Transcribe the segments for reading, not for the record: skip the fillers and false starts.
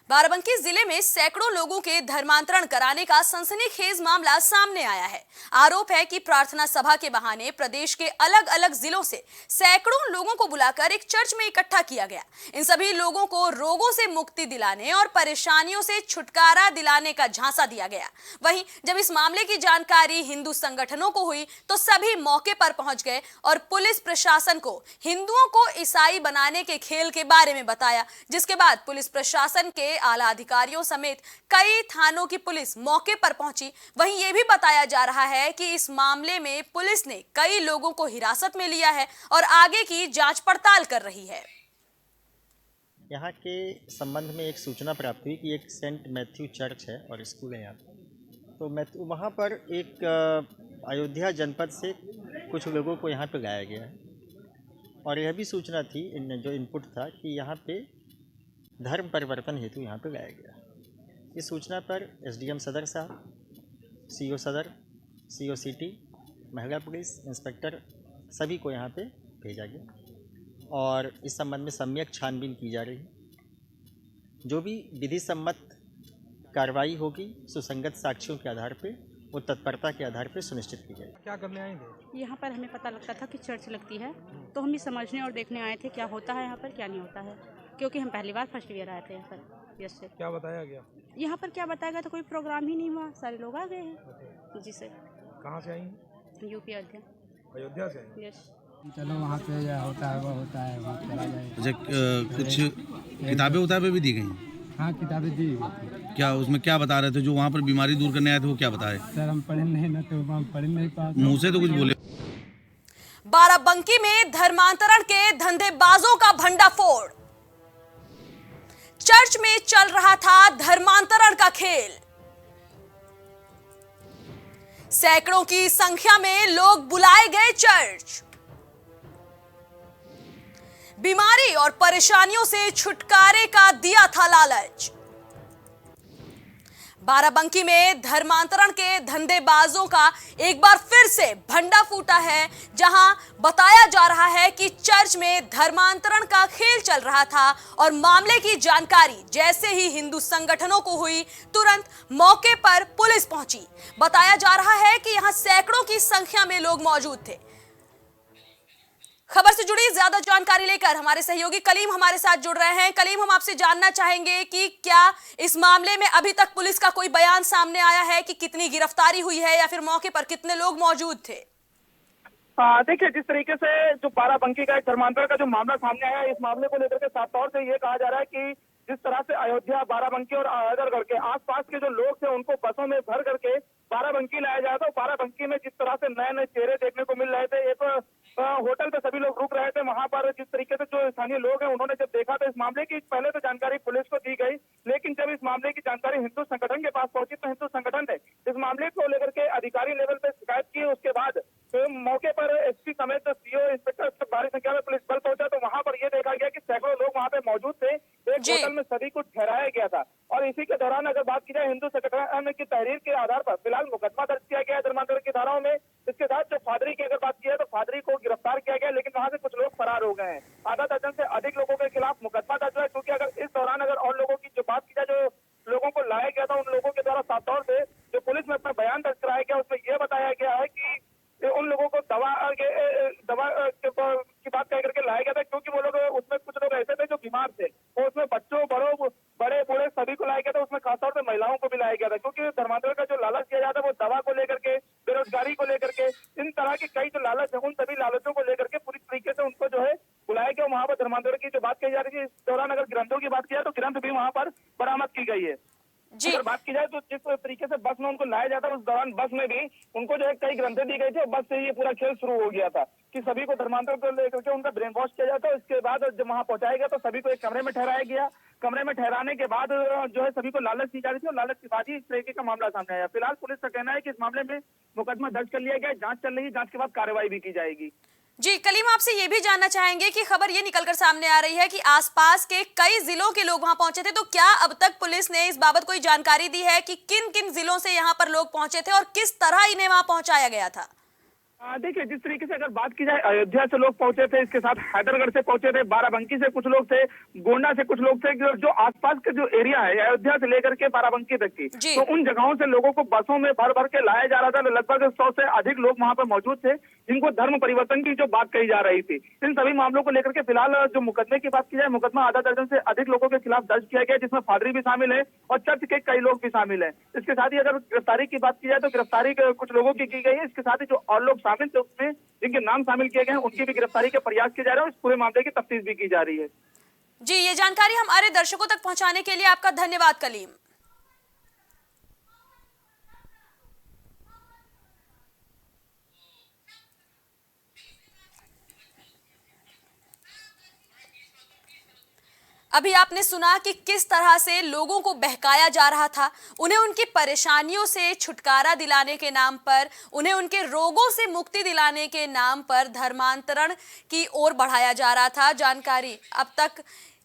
बाराबंकी जिले में सैकड़ों लोगों के धर्मांतरण कराने का सनसनीखेज मामला सामने आया है। आरोप है कि प्रार्थना सभा के बहाने प्रदेश के अलग अलग जिलों से सैकड़ों लोगों को बुलाकर एक चर्च में इकट्ठा किया गया। इन सभी लोगों को रोगों से मुक्ति दिलाने और परेशानियों से छुटकारा दिलाने का झांसा दिया गया। वहीं जब इस मामले की जानकारी हिंदू संगठनों को हुई तो सभी मौके पर पहुंच गए और पुलिस प्रशासन को हिंदुओं को ईसाई बनाने के खेल के बारे में बताया, जिसके बाद पुलिस प्रशासन के आला अधिकारियों समेत कई थानों की पुलिस मौके पर पहुंची। वहीं यह भी बताया जा रहा है कि इस मामले में पुलिस ने कई लोगों को हिरासत में लिया है और आगे की जांच पड़ताल कर रही है। यहाँ के संबंध में एक सूचना प्राप्त हुई कि एक सेंट मैथ्यू चर्च है और स्कूल है यहाँ पर। तो वहाँ पर एक अयोध्या जनपद से कुछ लोगों को यहाँ पे लाया गया है और यह भी सूचना थी, जो इनपुट था कि यहाँ पे धर्म परिवर्तन हेतु यहाँ पे लाया गया। इस सूचना पर एसडीएम सदर साहब, सीओ सदर, सीओ सिटी, महिला पुलिस, इंस्पेक्टर सभी को यहाँ पे भेजा गया और इस संबंध में सम्यक छानबीन की जा रही है। जो भी विधि सम्मत कार्रवाई होगी सुसंगत साक्ष्यों के आधार पे, वो तत्परता के आधार पे सुनिश्चित की जाएगी। क्या करने आए थे? यहाँ पर हमें पता लगता था कि चर्च लगती है, तो हम ये समझने और देखने आए थे क्या होता है यहाँ पर, क्या नहीं होता है, क्योंकि हम पहली बार फर्स्ट ईयर आए थे यहाँ पर। Yes sir. क्या बताया गया? यहाँ पर क्या बताया गया था, कोई प्रोग्राम ही नहीं हुआ, सारे लोग आ गए हैं। जी सर। कहाँ से आई? यूपी अयोध्या। अयोध्या से आई? यस। चलो वहाँ पे यह होता है, वो होता है, वहाँ चला जाए। अच्छा, कुछ किताबें भी दी गई? हाँ, किताबें दी। क्या उसमें क्या बता रहे थे? जो वहाँ पर बीमारी दूर करने आए थे वो क्या बता रहे? सर हम पढ़े नहीं ना, तो हम पढ़ नहीं पाते। मुँह से तो कुछ बोले। बाराबंकी में धर्मांतरण के धंधेबाजों का भंडाफोड़। चर्च में चल रहा था धर्मांतरण का खेल। सैकड़ों की संख्या में लोग बुलाए गए चर्च। बीमारी और परेशानियों से छुटकारे का दिया था लालच। बाराबंकी में धर्मांतरण के धंधेबाजों का एक बार फिर से भंडा फूटा है, जहां बताया जा रहा है कि चर्च में धर्मांतरण का खेल चल रहा था और मामले की जानकारी जैसे ही हिंदू संगठनों को हुई, तुरंत मौके पर पुलिस पहुंची। बताया जा रहा है कि यहां सैकड़ों की संख्या में लोग मौजूद थे। खबर से जुड़ी ज्यादा जानकारी लेकर हमारे सहयोगी कलीम हमारे साथ जुड़ रहे हैं। कलीम, हम आपसे जानना चाहेंगे कि क्या इस मामले में अभी तक पुलिस का कोई बयान सामने आया है कि कितनी गिरफ्तारी हुई है या फिर मौके पर कितने लोग मौजूद थे? देखिए, जिस तरीके से जो बाराबंकी का एक धर्मांतरण का जो मामला सामने आया है, इस मामले को लेकर के साफ तौर से ये कहा जा रहा है कि जिस तरह से अयोध्या, बाराबंकी और आगरगढ़ के आसपास के जो लोग थे उनको बसों में भर करके बाराबंकी लाया जाता है। बाराबंकी में जिस तरह से नए नए चेहरे देखने को मिल रहे थे, एक होटल पे सभी लोग रुक रहे थे। वहां पर जिस तरीके से जो स्थानीय लोग हैं उन्होंने जब देखा तो इस मामले की पहले तो जानकारी पुलिस को दी गई, लेकिन जब इस मामले की जानकारी हिंदू संगठन के पास पहुंची तो हिंदू संगठन ने इस मामले को लेकर के अधिकारी लेवल पे शिकायत की। उसके बाद तो मौके पर एसपी समेत सीओ, इंस्पेक्टर भारी संख्या में पुलिस बल पहुंचा तो वहां पर यह देखा गया कि सैकड़ों लोग वहां पे मौजूद थे। एक होटल में सभी को ठहराया गया था और इसी के दौरान अगर बात की जाए हिंदू संगठन की तहरीर के आधार पर फिलहाल मुकदमा दर्ज किया गया है धर्मांतरण की धाराओं में। इसके साथ जो फादरी की अगर बात की है तो फादरी को गिरफ्तार किया गया, लेकिन वहां से कुछ लोग फरार हो गए हैं। आधा दर्जन से अधिक लोगों के खिलाफ मुकदमा दर्ज है, क्योंकि अगर इस दौरान अगर और लोगों की जो बात की जाए, जो लोगों को लाया गया था उन लोगों के द्वारा साफ तौर से जो पुलिस में अपना बयान दर्ज कराया गया उसमें यह बताया गया है कि उन लोगों को दवा की बात कह करके लाया गया था, क्योंकि वो लोग उसमें कुछ लोग ऐसे थे जो बीमार थे और उसमें बच्चों, बड़े बूढ़े सभी को लाया गया था। उसमें खासतौर से महिलाओं को भी लाया गया था, क्योंकि धर्मांतरण का जो लालच दिया जाता है वो दवा को लेकर के, बेरोजगारी को लेकर के, इन तरह के कई जो लालच है उन सभी लालचों को लेकर के पूरी तरीके से उनको जो है बुलाया गया। वहां पर धर्मांतरण की जो बात कही जा रही थी, इस दौरान अगर ग्रंथों की बात की जाए तो ग्रंथ भी वहां पर बरामद की गई है। अगर बात की जाए तो जिस तरीके से बस में उनको लाया जाता है उस दौरान बस में भी उनको जो है कई ग्रंथें दी गई थी और बस से ये पूरा खेल शुरू हो गया था कि सभी को धर्मांतरण को लेकर के उनका ब्रेन वॉश किया जाता है। इसके बाद जब वहां पहुंचाया गया तो सभी को एक कमरे में ठहराया गया। कमरे में ठहराने के बाद जो है सभी को लालच दी जा रही थी और लालच के बाद ही इस तरीके का मामला सामने आया। फिलहाल पुलिस का कहना है कि इस मामले में मुकदमा दर्ज कर लिया गया, जांच चल रही है, जांच के बाद कार्रवाई भी की जाएगी। जी कलीम, आपसे ये भी जानना चाहेंगे कि खबर ये निकलकर सामने आ रही है कि आसपास के कई जिलों के लोग वहां पहुंचे थे, तो क्या अब तक पुलिस ने इस बाबत कोई जानकारी दी है कि किन किन जिलों से यहां पर लोग पहुंचे थे और किस तरह इन्हें वहां पहुंचाया गया था? देखिए, जिस तरीके से अगर बात की जाए, अयोध्या से लोग पहुंचे थे, इसके साथ हैदरगढ़ से पहुंचे थे, बाराबंकी से कुछ लोग थे, गोंडा से कुछ लोग थे, जो आसपास के जो एरिया है अयोध्या से लेकर के बाराबंकी तक की, तो उन जगहों से लोगों को बसों में भर भर के लाया जा रहा था। लगभग 100 से अधिक लोग वहां पर मौजूद थे, जिनको धर्म परिवर्तन की जो बात कही जा रही थी। इन सभी मामलों को लेकर के फिलहाल जो मुकदमे की बात की जाए, मुकदमा आधा दर्जन से अधिक लोगों के खिलाफ दर्ज किया गया, जिसमें पादरी भी शामिल है और चर्च के कई लोग भी शामिल है। इसके साथ ही अगर गिरफ्तारी की बात की जाए तो गिरफ्तारी कुछ लोगों की गई है। इसके साथ ही जो और लोग शामिल थे उसमें, जिनके नाम शामिल किए गए हैं, उनकी भी गिरफ्तारी के प्रयास किए जा रहे हैं और इस पूरे मामले की तफ्तीश भी की जा रही है। जी, ये जानकारी हमारे दर्शकों तक पहुंचाने के लिए आपका धन्यवाद कलीम। अभी आपने सुना कि किस तरह से लोगों को बहकाया जा रहा था, उन्हें उनकी परेशानियों से छुटकारा दिलाने के नाम पर, उन्हें उनके रोगों से मुक्ति दिलाने के नाम पर धर्मांतरण की ओर बढ़ाया जा रहा था। जानकारी अब तक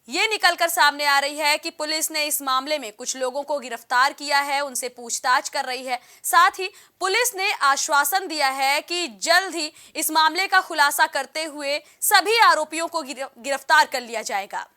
ये निकलकर सामने आ रही है कि पुलिस ने इस मामले में कुछ लोगों को गिरफ्तार किया है, उनसे पूछताछ कर रही है। साथ ही पुलिस ने आश्वासन दिया है कि जल्द ही इस मामले का खुलासा करते हुए सभी आरोपियों को गिरफ्तार कर लिया जाएगा।